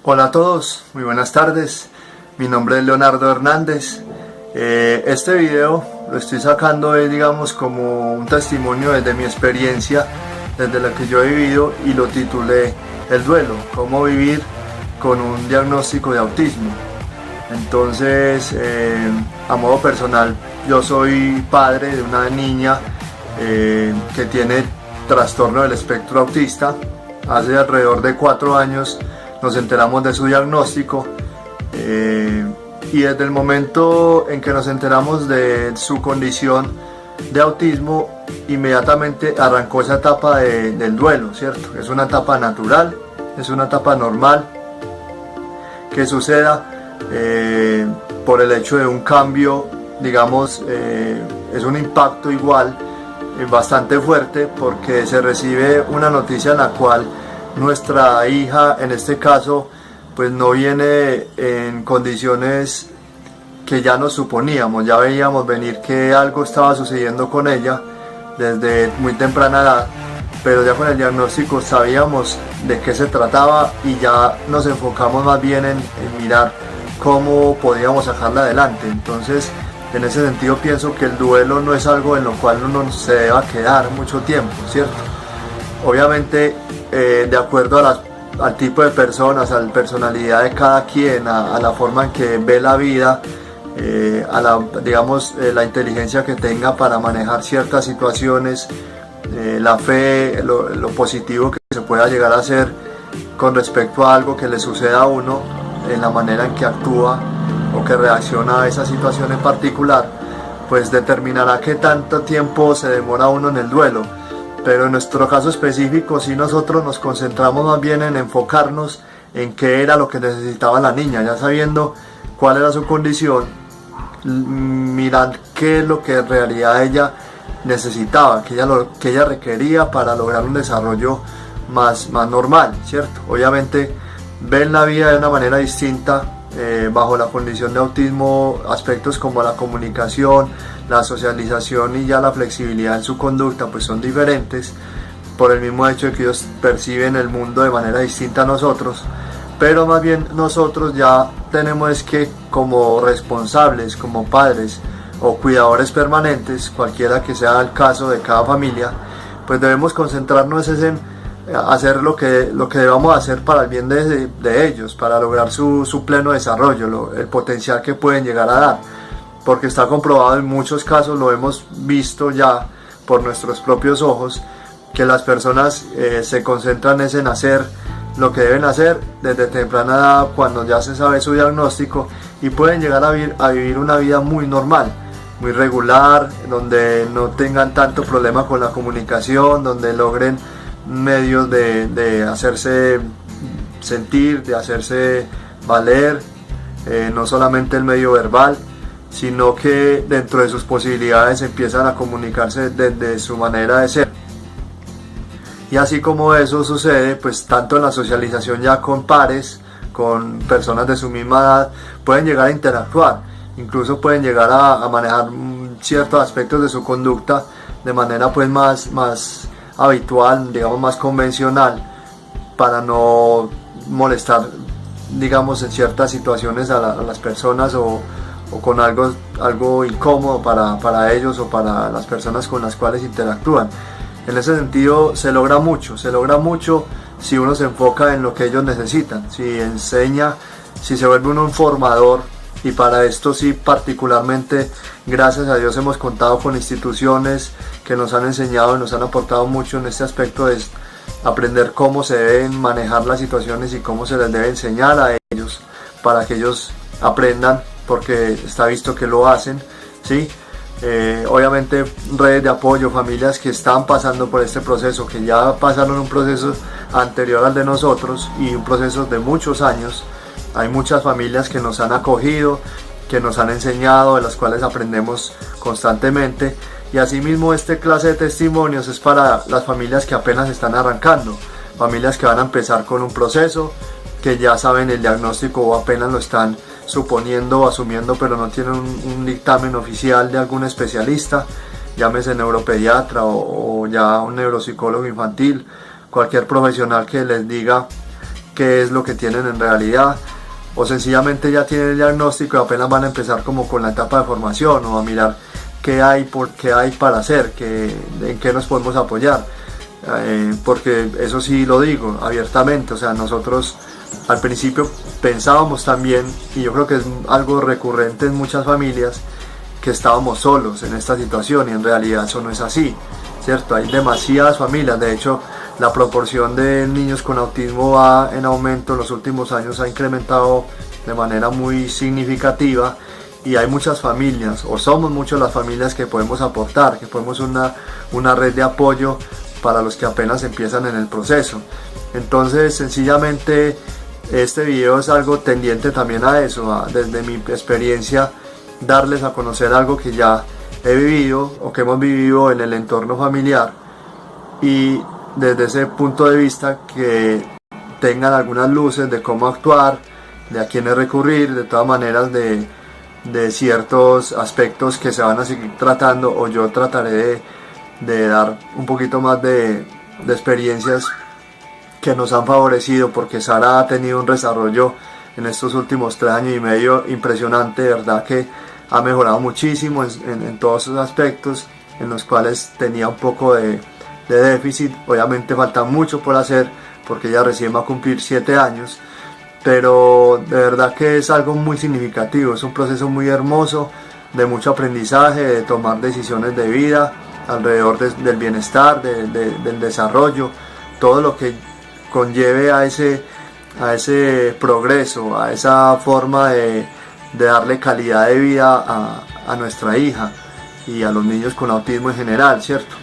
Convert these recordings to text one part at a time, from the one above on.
Hola a todos, muy buenas tardes. Mi nombre es Leonardo Hernández. Este video lo estoy sacando digamos como un testimonio desde mi experiencia, desde la que yo he vivido, y lo titulé El duelo, cómo vivir con un diagnóstico de autismo. Entonces, a modo personal, yo soy padre de una niña que tiene trastorno del espectro autista. Hace alrededor de 4 años nos enteramos de su diagnóstico, y desde el momento en que nos enteramos de su condición de autismo, inmediatamente arrancó esa etapa del duelo, ¿cierto? Es una etapa natural, es una etapa normal que suceda por el hecho de un cambio, digamos, es un impacto igual bastante fuerte, porque se recibe una noticia en la cual nuestra hija, en este caso, pues no viene en condiciones que ya nos suponíamos. Ya veíamos venir que algo estaba sucediendo con ella desde muy temprana edad, pero ya con el diagnóstico sabíamos de qué se trataba y ya nos enfocamos más bien en mirar cómo podíamos sacarla adelante. Entonces, en ese sentido, pienso que el duelo no es algo en lo cual uno se deba quedar mucho tiempo, ¿cierto? Obviamente, de acuerdo al tipo de personas, a la personalidad de cada quien, a la forma en que ve la vida, a la inteligencia que tenga para manejar ciertas situaciones, la fe, lo positivo que se pueda llegar a hacer con respecto a algo que le suceda a uno, en la manera en que actúa o que reacciona a esa situación en particular, pues determinará qué tanto tiempo se demora uno en el duelo. Pero en nuestro caso específico, sí, nosotros nos concentramos más bien en enfocarnos en qué era lo que necesitaba la niña, ya sabiendo cuál era su condición, mirar qué es lo que en realidad ella necesitaba, que ella requería para lograr un desarrollo más normal, ¿cierto? Obviamente ven la vida de una manera distinta. Bajo la condición de autismo, aspectos como la comunicación, la socialización y ya la flexibilidad en su conducta pues son diferentes, por el mismo hecho de que ellos perciben el mundo de manera distinta a nosotros. Pero más bien nosotros ya tenemos que, como responsables, como padres o cuidadores permanentes, cualquiera que sea el caso de cada familia, pues debemos concentrarnos en hacer lo que debamos hacer para el bien de ellos, para lograr su pleno desarrollo, el potencial que pueden llegar a dar, porque está comprobado en muchos casos, lo hemos visto ya por nuestros propios ojos, que las personas se concentran en hacer lo que deben hacer desde temprana edad, cuando ya se sabe su diagnóstico, y pueden llegar a vivir una vida muy normal, muy regular, donde no tengan tanto problema con la comunicación, donde logren medios de hacerse sentir, de hacerse valer, no solamente el medio verbal, sino que dentro de sus posibilidades empiezan a comunicarse desde su manera de ser. Y así como eso sucede, pues tanto en la socialización ya con pares, con personas de su misma edad, pueden llegar a interactuar, incluso pueden llegar a manejar ciertos aspectos de su conducta de manera pues más habitual, digamos más convencional, para no molestar, digamos, en ciertas situaciones a las personas o con algo incómodo para ellos o para las personas con las cuales interactúan. En ese sentido se logra mucho si uno se enfoca en lo que ellos necesitan, si enseña, si se vuelve uno un formador. Y para esto sí, particularmente, gracias a Dios, hemos contado con instituciones que nos han enseñado y nos han aportado mucho en este aspecto de aprender cómo se deben manejar las situaciones y cómo se les debe enseñar a ellos para que ellos aprendan, porque está visto que lo hacen, ¿sí? Obviamente redes de apoyo, familias que están pasando por este proceso, que ya pasaron un proceso anterior al de nosotros y un proceso de muchos años. Hay muchas familias que nos han acogido, que nos han enseñado, de las cuales aprendemos constantemente, y asimismo esta clase de testimonios es para las familias que apenas están arrancando, familias que van a empezar con un proceso, que ya saben el diagnóstico o apenas lo están suponiendo o asumiendo, pero no tienen un dictamen oficial de algún especialista, llámese neuropediatra o ya un neuropsicólogo infantil, cualquier profesional que les diga qué es lo que tienen en realidad, o sencillamente ya tienen el diagnóstico y apenas van a empezar como con la etapa de formación o a mirar qué hay para hacer, en qué nos podemos apoyar. Porque eso sí lo digo abiertamente, o sea, nosotros al principio pensábamos también, y yo creo que es algo recurrente en muchas familias, que estábamos solos en esta situación, y en realidad eso no es así, ¿cierto? Hay demasiadas familias. De hecho, la proporción de niños con autismo va en aumento, en los últimos años ha incrementado de manera muy significativa, y hay muchas familias, o somos muchas las familias que podemos aportar, que podemos una red de apoyo para los que apenas empiezan en el proceso. Entonces, sencillamente este video es algo tendiente también a eso, desde mi experiencia darles a conocer algo que ya he vivido o que hemos vivido en el entorno familiar, y desde ese punto de vista que tengan algunas luces de cómo actuar, de a quiénes recurrir, de todas maneras de ciertos aspectos que se van a seguir tratando, o yo trataré de dar un poquito más de experiencias que nos han favorecido, porque Sara ha tenido un desarrollo en estos últimos 3 años y medio impresionante, de verdad que ha mejorado muchísimo en todos esos aspectos en los cuales tenía un poco de déficit. Obviamente falta mucho por hacer porque ella recién va a cumplir 7 años, pero de verdad que es algo muy significativo, es un proceso muy hermoso de mucho aprendizaje, de tomar decisiones de vida alrededor del bienestar, del desarrollo, todo lo que conlleve a ese progreso, a esa forma de darle calidad de vida a nuestra hija y a los niños con autismo en general, ¿cierto?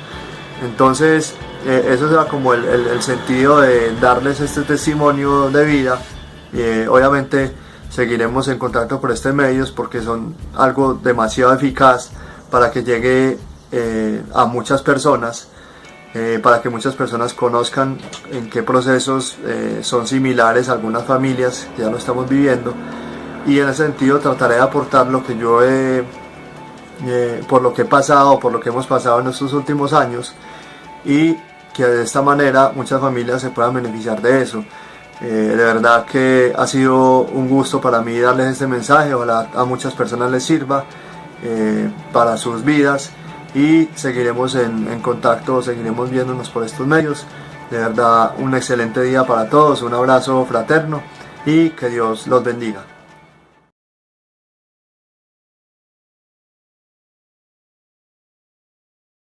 Entonces, eso será como el sentido de darles este testimonio de vida. Obviamente seguiremos en contacto por estos medios porque son algo demasiado eficaz para que llegue a muchas personas, para que muchas personas conozcan en qué procesos son similares a algunas familias que ya lo estamos viviendo, y en ese sentido trataré de aportar lo que yo por lo que he pasado, por lo que hemos pasado en estos últimos años, y que de esta manera muchas familias se puedan beneficiar de eso. De verdad que ha sido un gusto para mí darles este mensaje, ojalá a muchas personas les sirva para sus vidas, y seguiremos en contacto, seguiremos viéndonos por estos medios. De verdad, un excelente día para todos, un abrazo fraterno y que Dios los bendiga.